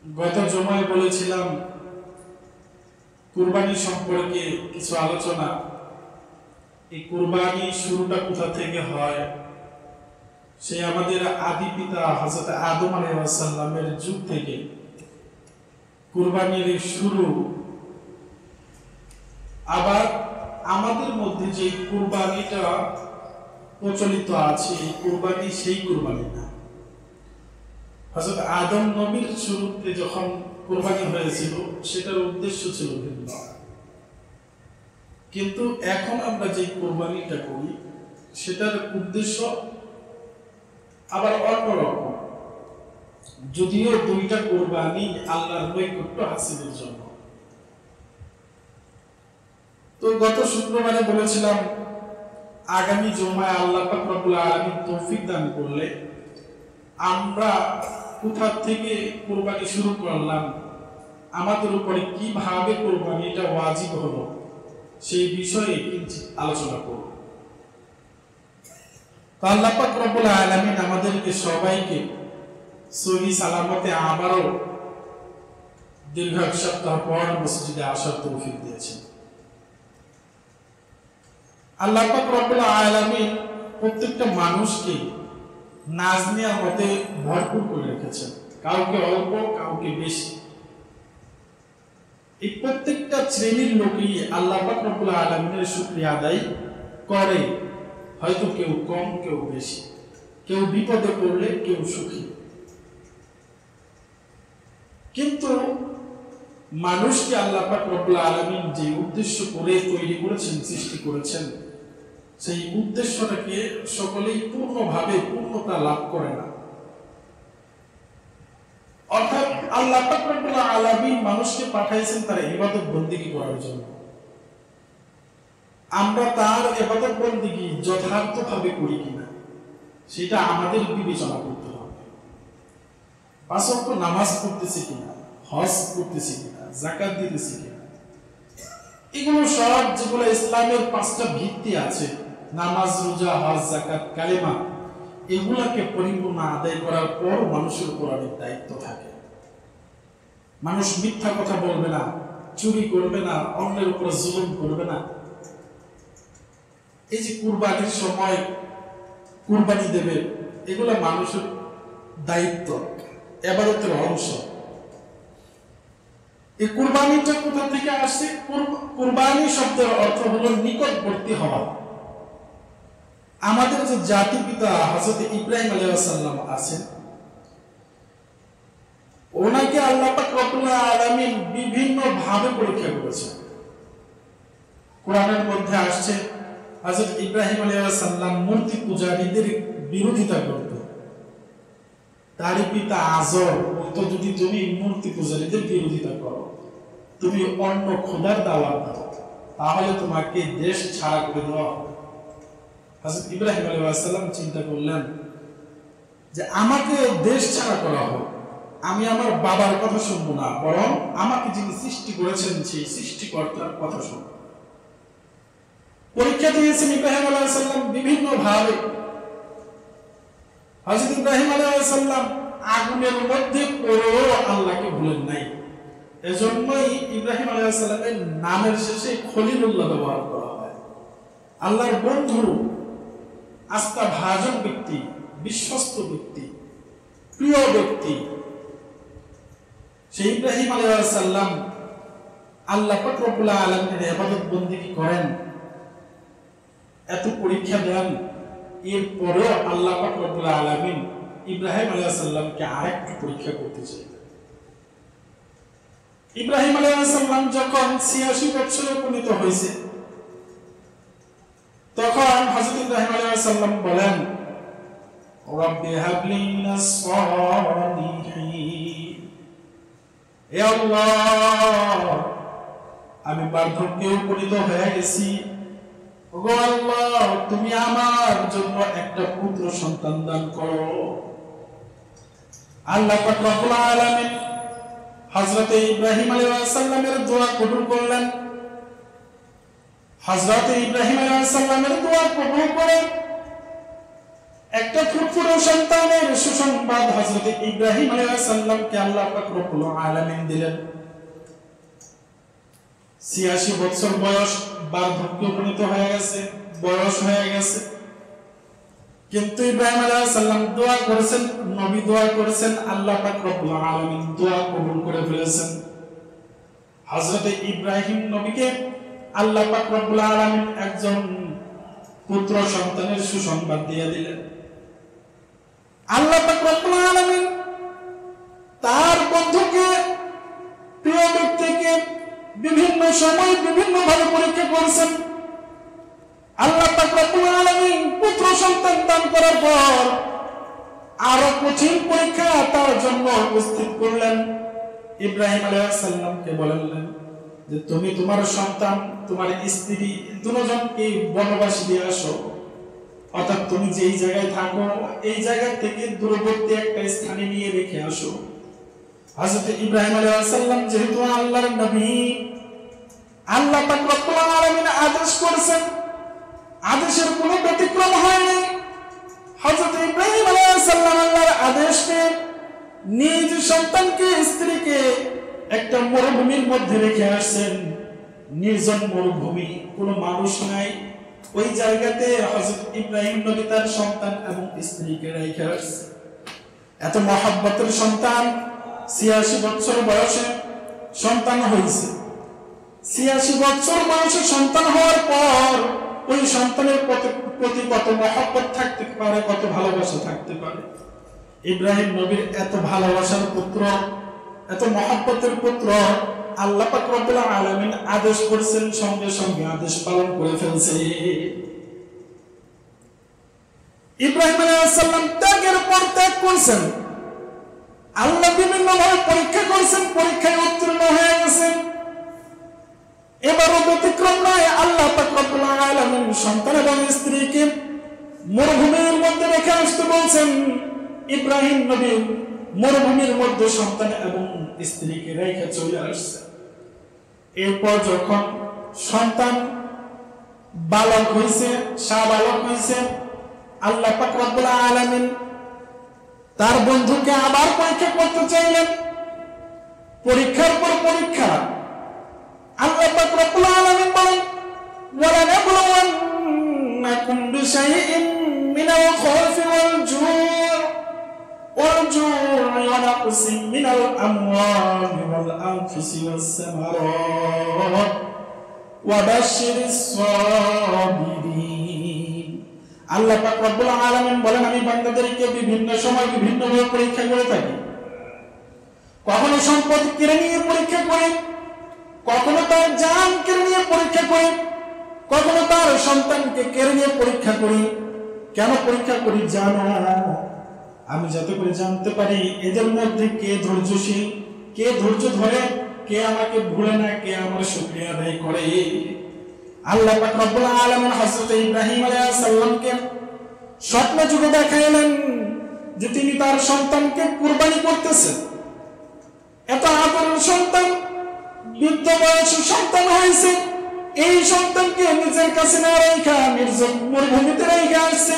গত জমায় বলেছিলাম কুরবানি সম্পর্কে কিছু আলোচনা। এই কুরবানি শুরুটা কোথা থেকে হয়? সে আমাদের আদি পিতা হযরত আদম আলাইহিস সালামের যুগ থেকে কুরবানির শুরু। আবার আমাদের মধ্যে যে কুরবানিটা প্রচলিত আছে, এই কুরবানি সেই কুরবানি না। হযরত আদম নবীর শুরুতে যখন কুরবানি হয়েছিল সেটার উদ্দেশ্য ছিল ভিন্ন, কিন্তু এখন আমরা যে কুরবানিটা করি সেটার উদ্দেশ্য আবার অন্যরকম, যদিও দুইটা কুরবানি আল্লাহর নৈকট্য হাসিলের জন্য। তো গত শুক্রবারে বলেছিলাম আগামী জুমায় আল্লাহ পাক রব্বুল আলামিন তৌফিক দান করলে আমরা কোথা থেকে কুরবানি শুরু করলাম, আমাদের উপরে কিভাবে কুরবানিটা ওয়াজিব হলো, সেই বিষয়ে কিঞ্চিৎ আলোচনা করব। তো আল্লাহ পাক রব্বুল আলামিন আমাদেরকে সবাইকে সহি সালামতে আবারও দীর্ঘ এক সপ্তাহ পর মসজিদে আসার তৌফিক দিয়েছেন। আল্লাহ পাক রব্বুল আলামিন প্রত্যেকটা মানুষকে নাজ নিয়ামতে ভরপুর করে রেখেছেন, কাউকে অল্প কাউকে বেশি। এই প্রত্যেকটা শ্রেণীর লোকই আল্লাহ পাক রব্বুল আলামিনের শুকরিয়া আদায় করে, হয়তো কেউ কম কেউ বেশি, কেউ বিপদে পড়লে কেউ সুখী। কিন্তু মানুষকে আল্লাহ পাক রব্বুল আলামিন যে উদ্দেশ্য করে তৈরি করেছেন, সৃষ্টি করেছেন, সেই উদ্দেশ্যটাকে সকলেই পূর্ণভাবে পূর্ণতা লাভ করে না। অর্থাৎ আল্লাহ পাক রব্বুল আলামিন মানুষকে পাঠাইছেন তার ইবাদত বন্দেগী করার জন্য। আমরা তার ইবাদত বন্দেগী যথার্থভাবে করি কিনা সেটা আমাদের বিবেচনা করতে হবে। পাঁচ ওয়াক্ত নামাজ পড়তেছি কিনা, হজ করতেছি কিনা, যাকাত দিতেছি কিনা, এগুলো সব যেগুলো ইসলামের পাঁচটা ভিত্তি আছে, নামাজ, রোজা, হজ, যাকাত, কালেমা, এগুলাকে পরিপূর্ণ আদায় করার পর মানুষের উপর অনেক দায়িত্ব থাকে। মানুষ মিথ্যা কথা বলবে না, চুরি করবে না, অন্যের উপর জুলুম করবে না। এই যে কুরবানির সময় কুরবানি দেবে, এগুলা মানুষের দায়িত্ব, ইবাদতের অংশ। এই কুরবানিটা কোথা থেকে আসছে? কুরবানি শব্দের অর্থ হলো নিকটবর্তী হওয়া। আমাদের যে জাতি পিতা হযরত ইব্রাহিম আলাইহিস সালাম আছেন, ওনাকে আল্লাহ পাক রব্বুল আলামিন বিভিন্ন ভাবে পরীক্ষা করেছেন। কোরআনের মধ্যে আসছে হযরত ইব্রাহিম আলাইহিস সালাম মূর্তি পূজারীদের বিরোধিতা করতেন। তার পিতা আজর বলতো, যদি তুমি মূর্তি পূজারীদের বিরোধিতা করো, তুমি অন্য খোদার দাওয়াত দাও, তাহলে তোমাকে দেশ ছাড়া করে দেওয়া হবে। হযরত ইব্রাহিম আলাইহিস সালাম চিন্তা করলেন যে আমাকে দেশ ছাড়া করা হোক, আমি আমার বাবার কথা শুনবো না, বরং আমাকে যিনি সৃষ্টি করেছেন সেই সৃষ্টিকর্তার কথা শুনব। পরীক্ষা দিয়েছেন ইব্রাহিম আলাইহিস সালাম বিভিন্ন ভাবে। হযরত ইব্রাহিম আলাইহিস সালাম আগুনের মধ্যে পড়েও আল্লাহকে ভুলেন নাই। এজন্যই ইব্রাহিম আলাইহিস সালামের নামের শেষে খলিলুল্লাহ ব্যবহার করা হয়। আল্লাহর বন্ধু, আস্থা ভাজন ব্যক্তি, বিশ্বস্ত ব্যক্তি, প্রিয় ব্যক্তি। সেই ইব্রাহিম আলাইহিস সালাম আল্লাহ পাক রব্বুল আলামিনের ইবাদত বন্দেগী করেন, এত পরীক্ষা দেন, এরপরেও আল্লাহ পাক রব্বুল আলামিন ইব্রাহিম আলাইহিস সালামকে আরেকটু পরীক্ষা করতে চাইলেন। ইব্রাহিম আলাইহিস সালাম যখন ৮৬ বছরে উপনীত হয়েছে, তখন হযরত ইব্রাহিম আলাইহিস সালাম বলেন, রব্বি হাবলি মিনাস সালিহিন, হে আল্লাহ, আমি বার্ধক্যে উপনীত হয়ে গেছি, ওগো আল্লাহ, তুমি আমার জন্য একটা পুত্র সন্তান দান করো। আল্লাহ পাক রব্বুল আলামিন হযরত ইব্রাহিম আলাইহিস সালামের দোয়া কবুল করলেন। হযরত ইব্রাহিম আলাইহিস সালামের দোয়া কবুল করে একটা ফুটফুটে সন্তানের সুসংবাদ হযরত ইব্রাহিম আলাইহিস সালামকে আল্লাহ পাক রব্বুল আলামিন দিলেন। ৮৬ বছর বয়স, বার্ধক্যে উপনীত হয়ে গেছে, বয়স হয়ে গেছে, কিন্তু ইব্রাহিম আলাইহিস সালাম দোয়া করেছেন, নবী দোয়া করেছেন, আল্লাহ পাক রব্বুল আলামিন দোয়া কবুল করে ফেলেছেন। হযরত ইব্রাহিম নবীকে আল্লাহ পাক রব্বুল আলামিন একজন পুত্র সন্তানের সুসংবাদ দিয়ে দিলেন। আল্লাহ পাক রব্বুল আলামিন তার বন্ধুকে, প্রিয় ব্যক্তিকে বিভিন্ন সময় বিভিন্ন ভাবে পরীক্ষা করেছেন। আল্লাহ পাক রব্বুল আলামিন পুত্র সন্তান দান করার পর আরো কঠিন পরীক্ষা তার জন্য উপস্থিত করলেন। ইব্রাহিম আলাইহিস সালামকে বললেন যে তুমি তোমার সন্তান, তোমার স্ত্রী দুজনকে বনবাসী দিয়ে আসো, অর্থাৎ তুমি যেই জায়গায় থাকো এই জায়গা থেকে দূরবর্তী একটা স্থানে নিয়ে রেখে আসো। হযরত ইব্রাহিম আলাইহিস সালাম যেহেতু আল্লাহর নবী, আল্লাহ পাক রব্বুল আলামিন আদেশ করেছেন, আদেশের কোনো ব্যতিক্রম হয়নি। হযরত ইব্রাহিম আলাইহিস সালাম আল্লাহর আদেশকে নিজ সন্তানকে, স্ত্রীকে একটা মরুভূমির মধ্যে রেখে আসছেন। নির্জন মরুভূমি, কোনো মানুষ নাই, ওই জায়গাতে হযরত ইব্রাহিম নবী তার সন্তান এবং স্ত্রীকে রেখে আসছে। এত মহব্বতের সন্তান, ৮৬ বছর বয়সে সন্তান হয়েছে। ৮৬ বছর বয়সে সন্তান হওয়ার পর ওই সন্তানের প্রতি কত মহব্বত থাকতে পারে, কত ভালোবাসা থাকতে পারে। ইব্রাহিম নবীর এত ভালোবাসার পুত্র, এত মহব্বতের পুত্র, আল্লাহ পাক রব্বুল আলামিন আদেশ করেছেন, সঙ্গে সঙ্গে আদেশ পালন করে ফেলছে। ইব্রাহিম আলাইহিস সালাম ত্যাগের পর ত্যাগ করেছেন। আল্লাহ বিভিন্ন ভাবে পরীক্ষা করেছেন, পরীক্ষায় উত্তীর্ণ হয়ে গেছেন। এবারও ব্যতিক্রম নয়। আল্লাহ পাক রব্বুল আলামিন সন্তান এবং স্ত্রীকে মরুভূমির মধ্যে রেখে আসতে বলছেন। ইব্রাহিম নবী মরুভূমির মধ্যে সন্তান এবং স্ত্রীকে রেখে চলে আসছে। এরপর যখন সন্তান বালক হয়েছে, শাহবালক হয়েছে, আল্লাহ পাক রব্বুল আলামিন তার বন্ধুকে আবার পরীক্ষা করতে চাইলেন। পরীক্ষার পর পরীক্ষা। আল্লাহ পাক রব্বুল আলামিন বলেন, ওয়ালা নাবলুওয়ান্নাকুম বিশাইইন মিনাল খাউফি ওয়াল জু'i ওয়া নাকসিম মিনাল আমওয়ালি ওয়াল আনফুসি ওয়াস সামারাত ওয়া বাশশিরিস সাবিরিন। আল্লাহ পাক রব্বুল আলামিন বলেন, আমি বান্দাদেরকে বিভিন্ন সময় বিভিন্ন ভাবে পরীক্ষা করে থাকি। কখনো সম্পদ কেড়ে নিয়ে পরীক্ষা করি, কখনো তার জান কেড়ে নিয়ে পরীক্ষা করি, কখনো তার সন্তানকে কেড়ে নিয়ে পরীক্ষা করি। কেন পরীক্ষা করি জানো? আমি যাতে করে জানতে পারি এদের মধ্যে কে ধৈর্যশীল, কে ধৈর্য ধরে, কে আমাকে ভুলে না, কে আমার শুকরিয়া আদায় করে। আল্লাহ পাক রব্বুল আলামিন হযরত ইব্রাহিম আলাইহিস সালামকে স্বপ্ন যুগে দেখাইলেন যে তিনি তার সন্তানকে কুরবানি করতেছেন। এত আদরের সন্তান, বৃদ্ধ বয়সে সন্তান হয়েছে, এই সন্তানকে নিজের কাছে না রেখে নির্জন মরুভূমিতে রেখে আসছে।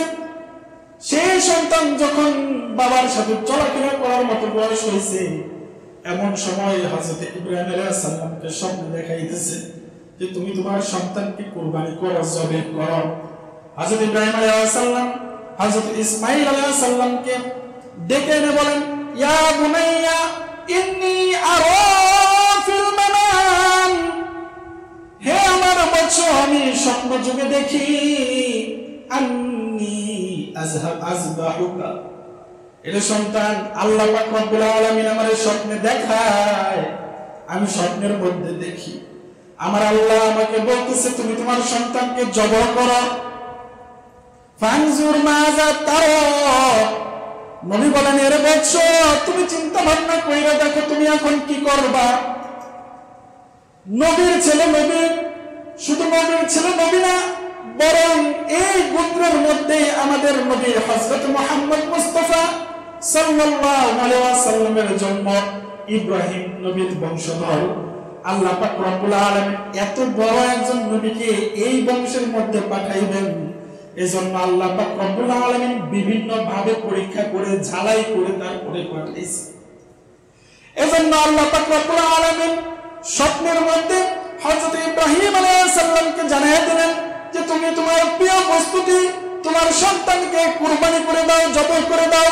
সেই সন্তান যখন বাবার সাথে চলাফেরা করার মতো বয়স হয়েছে, এমন সময় হযরত ইব্রাহিম আলাইহিস সালামকে স্বপ্ন দেখাইতেছে যে তুমি তোমার সন্তানকে কুরবানি করো, জবে করো। হযরত ইব্রাহিম আলাইহিস সালাম হযরত ইসমাঈল আলাইহিস সালামকে ডেকে এনে বলেন, ইয়া বুনাইয়া ইন্নী আরা ফিল মানাম, হে আমার বাচ্চা, আমি স্বপ্ন যুগে দেখি, আন্নী আযবাহুকা, এর সন্তান আল্লাহ পাক রব্বুল আলামিন আমারে স্বপ্নে দেখায়, আমি স্বপ্নের মধ্যে দেখি আমার আল্লাহ আমাকে বলতেছে তুমি তোমার সন্তানকে জবাই করো। ফানজুর মাযা তারা, নবী বলেন, এর বৎস তুমি চিন্তা ভাবনা কইরা দেখো তুমি এখন কি করবা। নবীর ছেলে নবী, শুধু নবীর ছেলে নবী না, বরং এই গোত্রের মধ্যে আমাদের নবী হযরত মুহাম্মদ মুস্তাফা সাল্লাল্লাহু আলাইহি ওয়াসাল্লামের জন্ম। ইব্রাহিম নবীর বংশধর। আল্লাহ পাক রব্বুল আলামিন এত বড় একজন নবীকে এই বংশের মধ্যে পাঠাইবেন, এজন্য আল্লাহ পাক রব্বুল আলামিন বিভিন্ন ভাবে পরীক্ষা করে ঝালাই করে তারপরে পাঠাইছে। এজন্য আল্লাহ পাক রব্বুল আলামিন স্বপ্নের মধ্যে হযরত ইব্রাহিম আলাইহিস সালামকে জানিয়ে দিলেন যে তুমি তোমার প্রিয় বস্তুটি তোমার সন্তানকে কুরবানি করে দাও, জবাই করে দাও।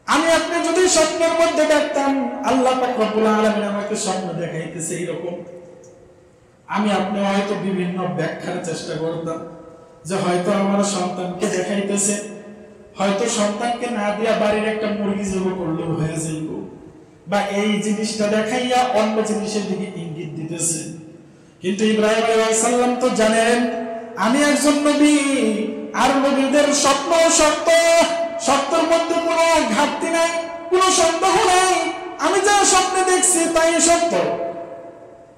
আমি আপনি যদি স্বপ্নের মধ্যে দেখতাম আল্লাহ পাক রব্বুল আলামিন আমাকে স্বপ্ন দেখাইতেছে এইরকম, আমি আপনি হয়তো বিভিন্ন ব্যাখ্যার চেষ্টা করতাম যে হয়তো আমার সন্তানকে দেখাইতেছে, হয়তো সন্তানকে না দিয়া বাড়ির একটা মুরগি জবাই করলেও হয়ে যাইব, বা এই জিনিসটা দেখাইয়া অন্য জিনিসের দিকে ইঙ্গিত দিতেছে। কিন্তু ইব্রাহিম আলাইহিস সালাম তো জানেন আমি একজন নবী, আর নবীদের স্বপ্ন সত্য, সত্যের মধ্যে কোনো ঘাটতি নাই, কোনো সন্দেহ নাই, আমি যা স্বপ্নে দেখছি তাই সত্য।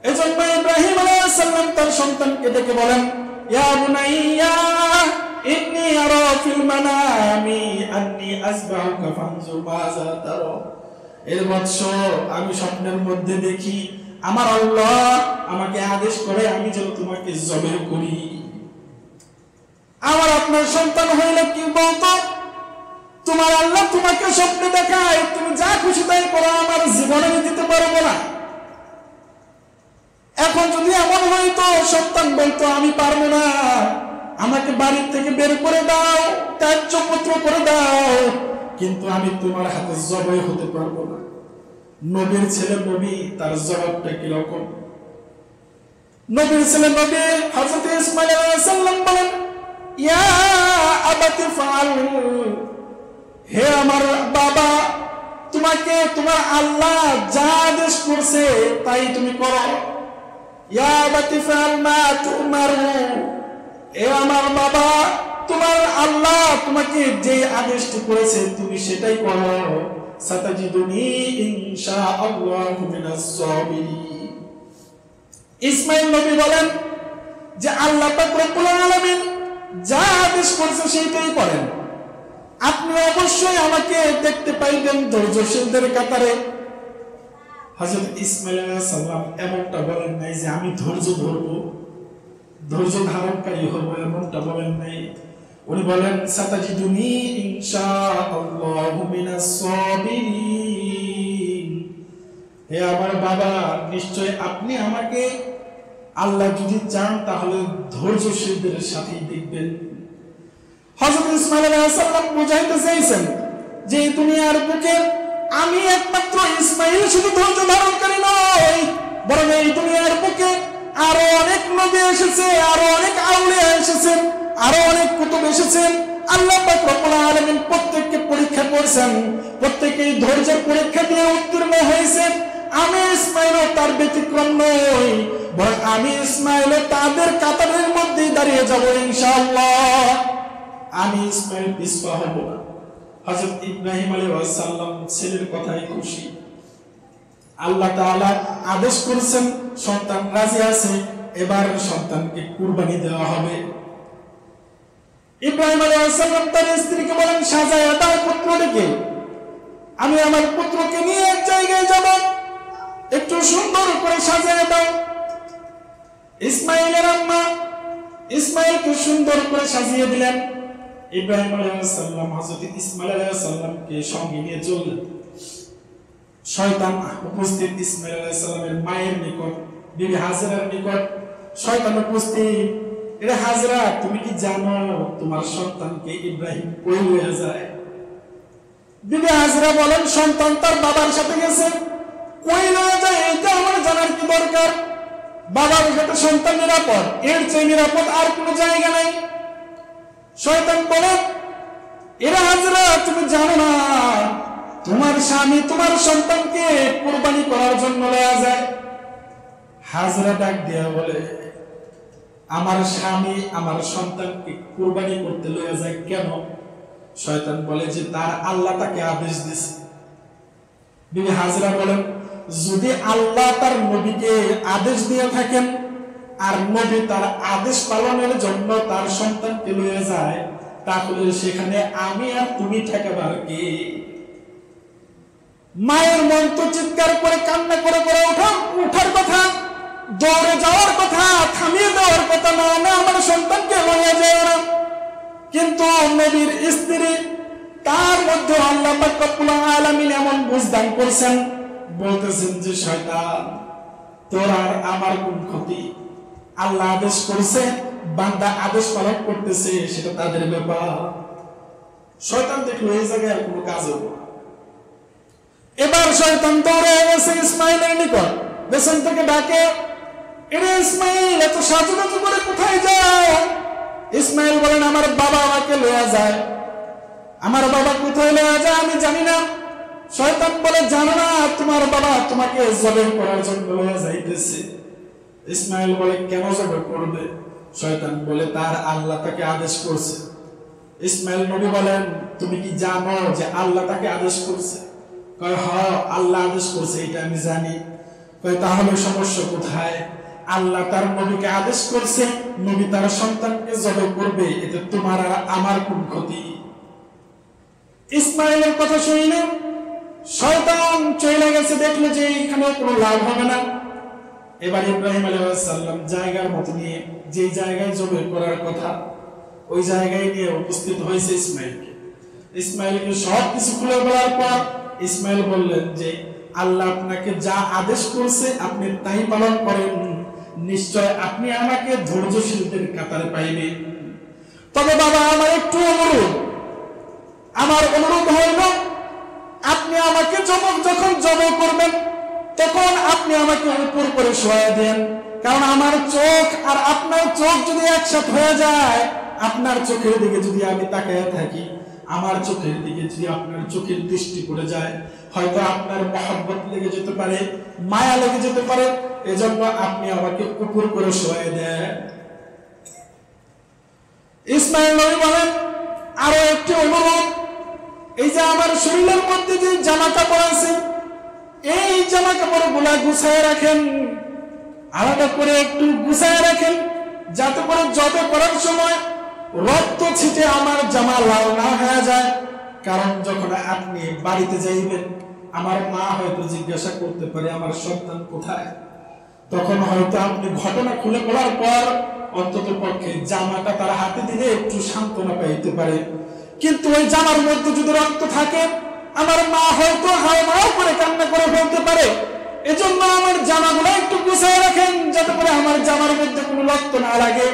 এজন্য ইব্রাহিম আলাইহিস সালাম তার সন্তানকে ডেকে বলেন, ইয়া বুনাইয়া ইন্নী আরা ফিল মানামি আন্নী আসবাহুকা ফানজুর মাযা তারা। এর বৎস, আমি স্বপ্নের মধ্যে দেখি আমার আল্লাহ আমাকে আদেশ করে আমি যেন তোমাকে জবাই করি। আমার আপনার সন্তান হইলে কি বলতো, তোমার আল্লাহ তোমাকে স্বপ্নে দেখায়, তুমি যা খুশি তাই করো, আমার জীবনে দিতে পারবো না। এখন যদি এমন হইতো সন্তান বলতো আমি পারবো না, আমাকে বাড়ির থেকে বের করে দাও, ত্যায্যপুত্র করে দাও, কিন্তু আমি তোমার হাতে জবাই হতে পারবো না। নবীর ছেলে নবী, তার জবাবটা কিরকম? নবীর ছেলে নবী হযরত ইসমাঈল আলাইহিস সালাম বলেন, ইয়া আবাতি ফাআল, হে আমার বাবা, তোমাকে তোমার আল্লাহ যা আদেশ করছে তাই তুমি করো। ইয়া আবাতি ফাআল মা তুমারু, হে আমার বাবা, তোমার আল্লাহ তোমাকে যে আদেশটি করেছে তুমি সেটাই করো। সাতাজিদুনি ইনশাআল্লাহু মিনাস সাবিরিন। ইসমাঈল নবী বলেন যে আল্লাহ পাক রব্বুল আলামিন যা আদেশ করেছে সেটাই করেন, আপনি অবশ্যই আমাকে দেখতে পাইবেন ধৈর্যশীলদের কাতারে। হযরত ইসমাঈল আলাইহিস সালাম এমনটা বলেন নাই যে আমি ধৈর্য ধরবো, ধৈর্য ধারণকারী হব, এমনটা বলেন নাই। উনি বলেন সাতাজিদুনি ইনশাআল্লাহু মিনাস সাবিরিন, হে আমার বাবা, নিশ্চয় আপনি আমাকে আল্লাহ যদি চান তাহলে ধৈর্যশীলদের সাথেই দেখবেন। হযরত ইসমাঈল আলাইহিস সালাম বুঝাইতে চাইছেন যে দুনিয়ার বুকে আমি একমাত্র ইসমাঈল শুধু ধৈর্য ধারণকারী নয়, বরং এই দুনিয়ার বুকে আরো অনেক নবী এসেছে, আরো অনেক আউলিয়া এসেছেন, আরো অনেক কুতুব এসেছেন। আল্লাহ পাক রব্বুল আলামিন প্রত্যেককে পরীক্ষা করেছেন, প্রত্যেকেই ধৈর্যের পরীক্ষা দিয়ে উত্তীর্ণ হয়েছে। আমি ইসমাঈলও তার ব্যতিক্রম নই, বরং আমি ইসমাঈলও তাদের কাতারের মধ্যেই দাঁড়িয়ে যাব ইনশাআল্লাহ। আমি ইসমাঈল পিছপা হব না। হযরত ইব্রাহিম আলাইহিস সালাম ছেলের কথায় খুশি। আল্লাহ তাআলা আদেশ করেছেন, সন্তান রাজি আছে, এবার সন্তানকে কুরবানি দেওয়া হবে। ইব্রাহিম আলাইহিস সালাম তার স্ত্রীকে বলেন, সাজায়া দাও পুত্রটিকে, আমি আমার পুত্রকে নিয়ে এক জায়গায় যাব, একটু সুন্দর করে সাজায়া দাও। ইসমাঈলের আম্মা ইসমাঈলকে সুন্দর করে সাজিয়ে দিলেন। ইব্রাহিম আলাইহিস সালাম হযরত ইসমাঈল আলাইহিস সালামকে সঙ্গে নিয়ে চললেন। শয়তান উপস্থিত ইসমাঈল আলাইহিস সালামের মায়ের নিকট, বিবি হাজরার নিকট শয়তান উপস্থিত। এরে হাজরা, তুমি কি জানো তোমার সন্তানকে ইব্রাহিম কই লয়ে যায়? বিবি হাজরা বলেন, সন্তান তার বাবার সাথে গেছে, কই লয়ে যায় এটা আমার জানার কি দরকার? বাবার সাথে সন্তান নিরাপদ, এর চেয়ে নিরাপদ আর কোনো জায়গা নাই। শয়তান বলে, এরে হাজরা, তুমি জানো না তোমার স্বামী তোমার সন্তানকে কুরবানি করার জন্য লয়ে যায়। হাজরা ডাক দিয়া বলে, আমার স্বামী আমার সন্তানকে কুরবানি করতে লয়ে যায় কেন? শয়তান বলে যে তার আল্লাহ তাকে আদেশ দিয়েছে। বিবি হাজরা বলেন, যদি আল্লাহ তার নবীকে আদেশ দিয়ে থাকেন আর নবী তার আদেশ পালনের জন্য তার সন্তানকে লয়ে যায়, তাহলে সেখানে আমি আর তুমি ঠেকাবার কে? মায়ের মন তো চিৎকার করে কান্না করে করে ওঠার কথা, দৌড়ে যাওয়ার কথা, থামিয়ে দেওয়ার কথা, না না আমার সন্তানকে লইয়া যায় না। কিন্তু নবীর স্ত্রী, তার মধ্যে আল্লাহ পাক রব্বুল আলামিন এমন বুঝদান করছেন, বলতেছেন যে শয়তান তোর আর আমার কোন ক্ষতি? আল্লাহ আদেশ করেছে, বান্দা আদেশ পালন করতেছে, সেটা তাদের ব্যাপার। শয়তান দেখলো এই জায়গায় আর কোনো কাজ হলো না। এবার শয়তান দৌড়ে গেছে ইসমাইলের নিকট, পেছন থেকে ডাকে, এরে ইসমাইল এত সাজুগুজু করে কোথায় যায়? ইসমাইল বলেন আমার বাবা আমাকে লইয়া যায়। আমার বাবা কোথায় লইয়া যায় আমি জানি না। শয়তান বলে জানো না তোমার বাবা তোমাকে জবেহ করার জন্য লইয়া যাইতেছে। ইসমাইল বলে কেন জবেহ করবে? শয়তান বলে তার আল্লাহ তাকে আদেশ করছে। ইসমাইল নবী বলেন তুমি কি জানো যে আল্লাহ তাকে আদেশ করছে? কয় হ্যাঁ আল্লাহ আদেশ করছে, এটা আমি জানি। কয় তাহলে সমস্যা কোথায়? আল্লাহ তার নবীকে আদেশ করছে, নবী তার সন্তানকে জবেহ করবে, এতে তোমার আর আমার কোন ক্ষতি? ইসমাইলের কথা শুনে শয়তান চলে গেছে, দেখলো যে এখানে কোনো লাভ হবে না। এবার ইব্রাহিম আলাইহিস সালাম জায়গার মতো নিয়ে যে জায়গায় জবেহ করার কথা ওই জায়গায় নিয়ে উপস্থিত হয়েছে ইসমাইলকে। ইসমাইলকে সব কিছু খুলে বলার পর ইসমাইল বললেন যে আল্লাহ আপনাকে যা আদেশ করেছে আপনি তাই পালন করেন, নিশ্চয় আপনি আমাকে ধৈর্যশীলদের কাতারে পাইবেন। তবে বাবা আমার একটু অনুরোধ, আমার অনুরোধ হইল আপনি আমাকে যখন জবেহ করবেন তখন আপনি আমাকে উপর করে শোয়া দেন, কারণ আমার চোখ আর আপনার চোখ যদি একসাথে হয়ে যায়, আপনার চোখের দিকে যদি আমি তাকিয়ে থাকি, আমার চোখের দিকে যদি আপনার চোখের দৃষ্টি পড়ে যায়, হয়তো আপনার মহব্বত লেগে যেতে পারে, মায়া লেগে যেতে পারে, এজন্য আপনি আমাকে উপর করে শোয়া দেন। ইসমাইল নবী বলেন আরো একটি অনুরোধ, এই যে আমার শরীরের মধ্যে যে জামা কাপড় আছে এই জামা কাপড় গুলা গুছায় রাখেন, আলাদা করে একটু গুছায় রাখেন, যাতে করে জবে করার সময় রক্ত ছিটে আমার জামা লাল না হয়ে যায়। কারণ যখন আপনি বাড়িতে যাইবেন আমার মা হয়তো জিজ্ঞাসা করতে পারে আমার সন্তান কোথায়, তখন হয়তো আপনি ঘটনা খুলে বলার পর অন্তত পক্ষে জামাটা তার হাতে দিলে একটু সান্ত্বনা পাইতে পারে। কিন্তু ওই জামার মধ্যে যদি রক্ত থাকে আমার মা হয়তো হাওমাও করে কান্না করে ফেলতে পারে। এজন্য আমার জামাগুলো একটু গুছিয়ে রাখেন, যাতে করে আমার জামার মধ্যে কোনো রক্ত না লাগে।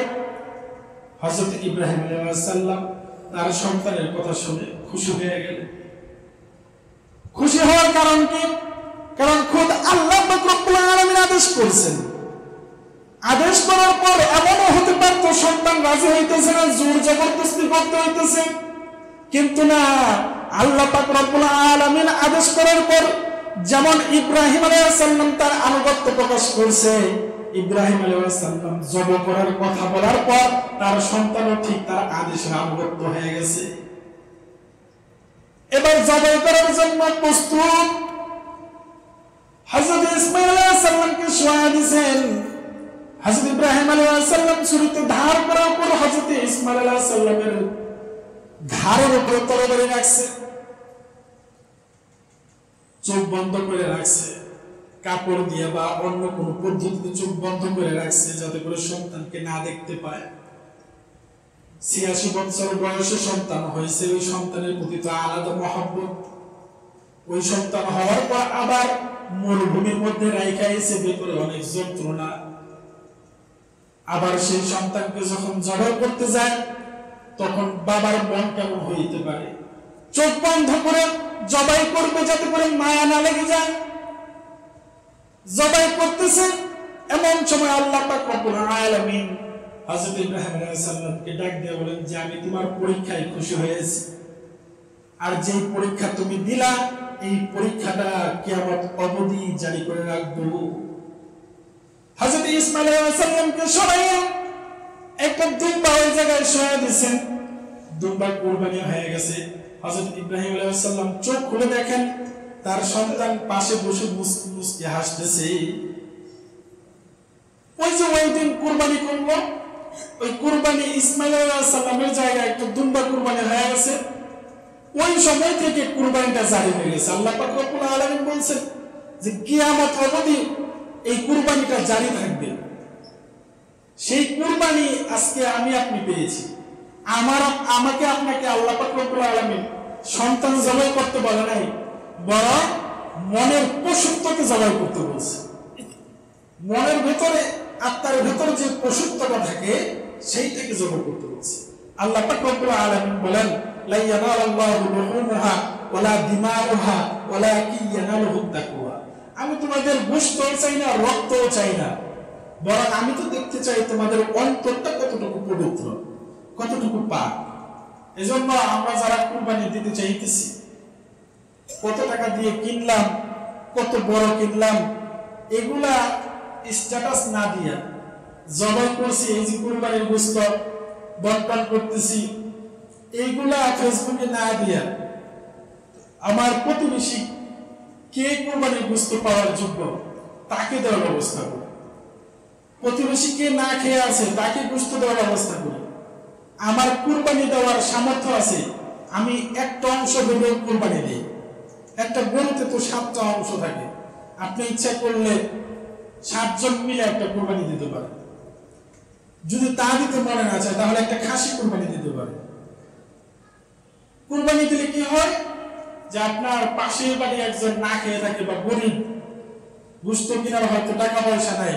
হযরত ইব্রাহিম আলাইহিস সালাম তার সন্তানের কথা শুনে খুশি হয়ে গেলেন। খুশি হওয়ার কারণ কি? কারণ খুদ আল্লাহ পাক রব্বুল আলামিন আদেশ করেছেন। আদেশ করার পর এমনও হতে পারত সন্তান রাজি হইতেছে না, জোর জবরদস্তি করতে হইতেছে, কিন্তু না, আল্লাহ পাক রব্বুল আলামিন আদেশ করার পর যেমন ইব্রাহিম আলাইহিস সালাম তার আনুগত্য প্রকাশ করছে, ইব্রাহিম আলাইহিস সালাম জবেহ করার কথা বলার পর তার সন্তানও ঠিক তার আদেশের আনুগত্য হয়ে গেছে। এবার জবেহ করার জন্য প্রস্তুত। হযরত ইসমাঈল আলাইহিস সালামকে শোয়া দিয়েছেন। হযরত ইব্রাহিম আলাইহিস সালাম শুরুতে ধার করার পর হযরত ইসমাঈল আলাইহিস সালামের ঘাড়ের উপর তরবারি রাখছে, চোখ বন্ধ করে রাখছে, কাপড় দিয়ে বা অন্য কোন পদ্ধতিতে চোখ বন্ধ করে রাখছে, যাতে করে সন্তানকে না দেখতে পায়। ৮৬ বছর বয়সে সন্তান হয়েছে, ওই সন্তানের প্রতি তো আলাদা মহব্বত। ওই সন্তান হওয়ার পর আবার মরুভূমির মধ্যে রাইখা এসে ভেতরে অনেক যন্ত্রণা। আবার সেই সন্তানকে যখন জবাই করতে যায় তখন বাবার মন কেমন হইতে পারে। চোখ বন্ধ করে জবাই করবে যাতে করে মায়া না লেগে যায়। জবাই করতেছে এমন সময় আল্লাহ পাক রব্বুল আলামিন হযরত ইব্রাহিম আলাইহিস সালামকে ডাক দিয়ে বলেন যে আমি তোমার পরীক্ষায় খুশি হয়েছি, আর যেই পরীক্ষা তুমি দিলা এই পরীক্ষাটা কিয়ামত অবধি জারি করে রাখবো। হযরত ইসমাঈল আলাইহিস সালামকে সরাইয়া একটা দুম্বা ওই জায়গায় শোয়া দিয়েছেন। দুম্বা কুরবানি হয়ে গেছে। হযরত ইব্রাহিম আলাইহিস সালাম চোখ খুলে দেখেন তার সন্তান পাশে বসে মুস্কি মুস্কি হাসতেছে। ওই যে ওই দিন কুরবানি করলো, ওই কুরবানি ইসমাঈল আলাইহিস সালামের জায়গায় একটা দুম্বা কুরবানি হয়ে গেছে। ওই সময় থেকে কুরবানিটা জারি হয়ে গেছে। আল্লাহ পাক রব্বুল আলামিন বলেন যে কিয়ামত অবধি এই কুরবানিটা জারি থাকবে। সেই কুরবানি আজকে আমি আপনি পেয়েছি। আমাকে আপনাকে আল্লাহ পাক রব্বুল আলামিন সন্তান জবাই করতে বলে নাই, বরং মনের পশুত্বকে জবাই করতে বলছে। মনের ভেতরে, আত্মার ভেতরে যে পশুত্বটা থাকে সেইটাকে জবাই করতে বলছে। আল্লাহ পাক রব্বুল আলামিন বলেন, লা ইয়ানালাল্লাহু লুহুমুহা ওয়ালা দিমাউহা ওয়ালাকিন ইয়ানালুহুত তাকওয়া। আমি তোমাদের গোশতও চাই না, রক্তও চাই না, বরং আমি তো দেখতে চাই তোমাদের অন্তরটা কতটুকু পবিত্র, কতটুকু পাক। এজন্য আমরা যারা কুরবানি দিতে চাইতেছি, কত টাকা দিয়ে কিনলাম, কত বড় কিনলাম, এগুলা স্ট্যাটাস না দিয়া জবাই করছি, এই যে কুরবানির গোশত বন্টন করতেছি, এইগুলা ফেসবুকে না দিয়া আমার প্রতিবেশী কে কুরবানির গোশত পাওয়ার যোগ্য তাকে দেওয়ার ব্যবস্থা করি। প্রতিবেশী কে না খেয়ে আছে তাকে গোশত দেওয়ার ব্যবস্থা করি। আমার কুরবানি দেওয়ার সামর্থ্য আছে, আমি একটা অংশ হলেও কুরবানি দিই। একটা গরুতে তো 7টা অংশ থাকে, আপনি ইচ্ছা করলে 7 জন মিলে একটা কুরবানি দিতে পারেন। যদি তা দিতে মনে না চায় তাহলে একটা খাসি কুরবানি দিতে পারে। কুরবানি দিলে কি হয় যে আপনার পাশের বাড়ি একজন না খেয়ে থাকে বা গরিব, গোশত কেনার হয়তো টাকা পয়সা নাই,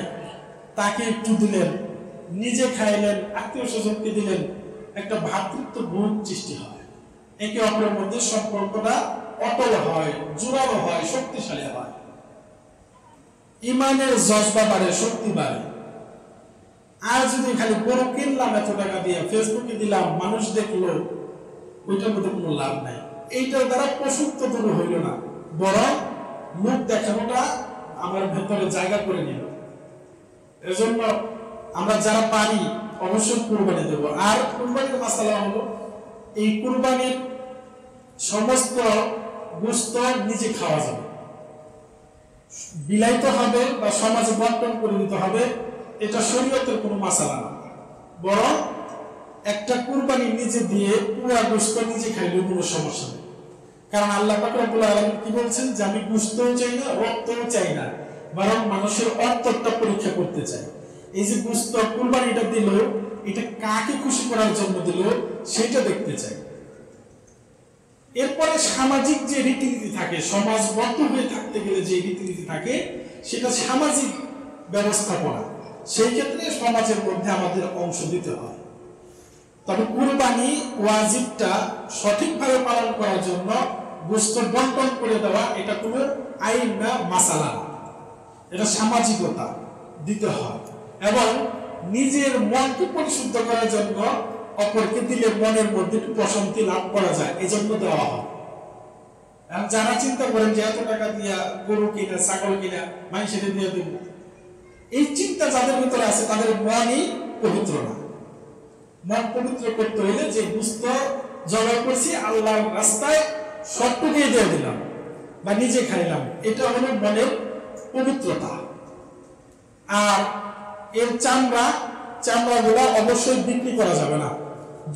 তাকে একটু দিলেন, নিজে খাইলেন, আত্মীয় স্বজনকে দিলেন, একটা ভ্রাতৃত্ব বোধ সৃষ্টি হয়। একে অপরের মধ্যে সম্পর্কটা অটল হয়, জোরালো হয়, শক্তিশালী হয়, ইমানের জজবা বাড়ে, শক্তি বাড়ে। আর যদি খালি গরু কিনলাম এত টাকা দিয়ে, ফেসবুকে দিলাম, মানুষ দেখলো, ওইটার মধ্যে কোনো লাভ নাই। এইটার দ্বারা পশুত্ব দূর হইল না, বরং মুখ দেখানোটা আমার ভেতরে জায়গা করে নিল। এজন্য আমরা যারা পারি অবশ্যই কুরবানি দেব। আর কুরবানির মাসালা হলো, এই কুরবানির সমস্ত গোশত নিজে খাওয়া যাবে, বিলাইতে হবে বা সমাজে বন্টন করে দিতে হবে, এটা শরীয়তের কোনো মাসালা না। বরং একটা কুরবানি নিজে দিয়ে পুরো গোশত নিজে খাইলেও কোনো সমস্যা নেই। কারণ আল্লাহ পাক রব্বুল আলামিন কি বলছেন যে আমি গোশতও চাই না, রক্তও চাই না, বরং মানুষের অন্তরটা পরীক্ষা করতে চাই। এই যে গোশত কুরবানিটা দিল, এটা কাকে খুশি করার জন্য দিল সেটা দেখতে চাই। এরপরে সামাজিক যে রীতিনীতি থাকে, সমাজবদ্ধ হয়ে থাকতে গেলে যে রীতিনীতি থাকে, সেটা সামাজিক ব্যবস্থাপনা। সেই ক্ষেত্রে সমাজের মধ্যে আমাদের অংশ দিতে হয়। তবে কুরবানি ওয়াজিবটা সঠিকভাবে পালন করার জন্য গোশত বন্টন করে দেওয়া এটা কোনো আইন না, মাসালা না, এটা সামাজিকতা দিতে হয়। এবং নিজের মনকে পরিশুদ্ধ করার জন্য অপরকে দিলে মনের মধ্যে একটু প্রশান্তি লাভ করা যায়, এই জন্য দেওয়া হয়। যারা চিন্তা করেন যে এত টাকা দিয়া গরু কিনা, ছাগল কিনা, মানুষের দিয়ে দেব, এই চিন্তা যাদের ভিতরে আছে তাদের মনই পবিত্র না। মন পবিত্র করতে হইলে যে গোশত জবাই করছি আল্লাহর রাস্তায় সবটুকু দিয়ে দিলাম বা নিজে খাইলাম, এটা হলো মনের পবিত্রতা। আর এর চামড়াগুলা অবশ্যই বিক্রি করা যাবে না।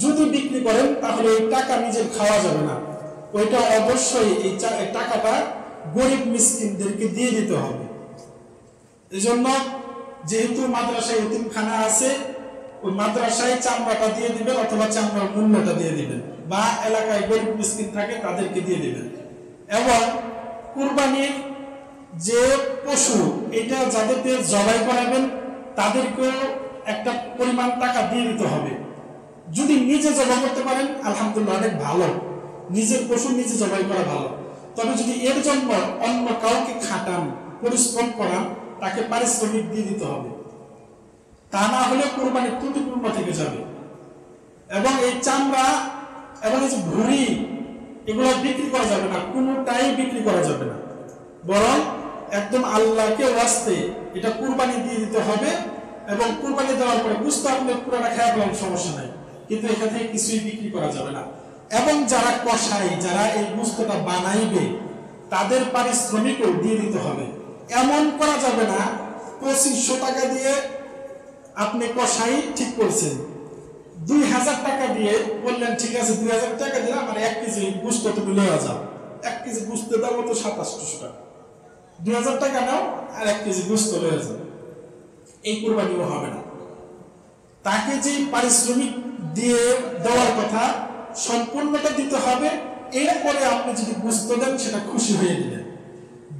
যদি বিক্রি করেন তাহলে এই টাকা নিজের খাওয়া যাবে না, ওইটা অবশ্যই এই টাকাটা গরিব মিসকিনদেরকে দিয়ে দিতে হবে। এজন্য যেহেতু মাদ্রাসায় এতিমখানা আছে, ওই মাদ্রাসায় চামড়াটা দিয়ে দিবেন অথবা চামড়ার মূল্যটা দিয়ে দিবেন, বা এলাকায় গরিব মিসকিন থাকে তাদেরকে দিয়ে দিবেন। এবং কুরবানির যে পশু এটা যাদেরকে জবাই করাবেন তাদেরকেও একটা পরিমাণ টাকা দিয়ে দিতে হবে। যদি নিজে জবাই করতে পারেন আলহামদুলিল্লাহ, অনেক ভালো, নিজের পশু নিজে জবাই করা ভালো। তবে যদি এর জন্য অন্য কাউকে খাটান, পরিশ্রম করান, তাকে পারিশ্রমিক দিয়ে দিতে হবে, তা না হলে কুরবানি ত্রুটিপূর্ণ থেকে যাবে। এবং এই চামড়া এবং এই যে ভুঁড়ি এগুলো বিক্রি করা যাবে না, কোনোটাই বিক্রি করা যাবে না, বরং একদম আল্লাহকে ওয়াস্তে এটা কুরবানি দিয়ে দিতে হবে। এবং কুরবানি দেওয়ার পরে বুঝতে আপনি পুরোটা খেয়ে ফেলার সমস্যা নাই, কিন্তু এখান থেকে কিছুই বিক্রি করা যাবে না। এবং যারা কষাই, যারা এই গোশতটা বানাইবে, তাদের পারিশ্রমিকও দিয়ে দিতে হবে। এমন করা যাবে না 2500 টাকা দিয়ে আপনি কষাই ঠিক করছেন, 2000 টাকা দিয়ে বললেন ঠিক আছে 2000 টাকা দিলে আমার 1 কেজি গোশত তুমি লয়ে যাও, 1 কেজি গোশতের দাম তো 2700 টাকা। 2000 টাকা নাও আর 1 কেজি গোশত লয়ে যাও, এই কুরবানিও হবে না। তাকে যে পারিশ্রমিক দিয়ে দেওয়ার কথা সম্পূর্ণটা দিতে হবে, এরপরে আপনি যদি গোশত দেন সেটা খুশি হয়ে দিলেন।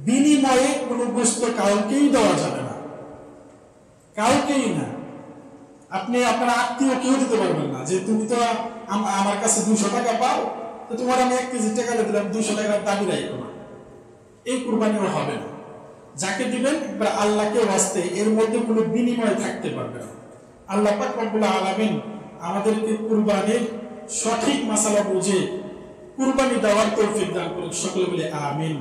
বিনিময়ে কোনো গোশত কাউকেই দেওয়া যাবে না, কাউকেই না। আপনি আপনার আত্মীয় কেউ দিতে পারবেন না যে তুমি তো আমার কাছে 200 টাকা পাও, তো তোমার আমি 1 কেজি টাকা দিলাম, 200 টাকার দাবি রাখবো না, এই কুরবানিও হবে না। যাকে দিবেন একবার আল্লাহকে ওয়াস্তে, এর মধ্যে কোনো বিনিময় থাকতে পারবে না। আল্লাহ পাক রব্বুল আলামিন আমাদেরকে কুরবানির সঠিক মাসালা বুঝে কুরবানি দেওয়ার তৌফিক দান করুন। সকলে বলে আমিন।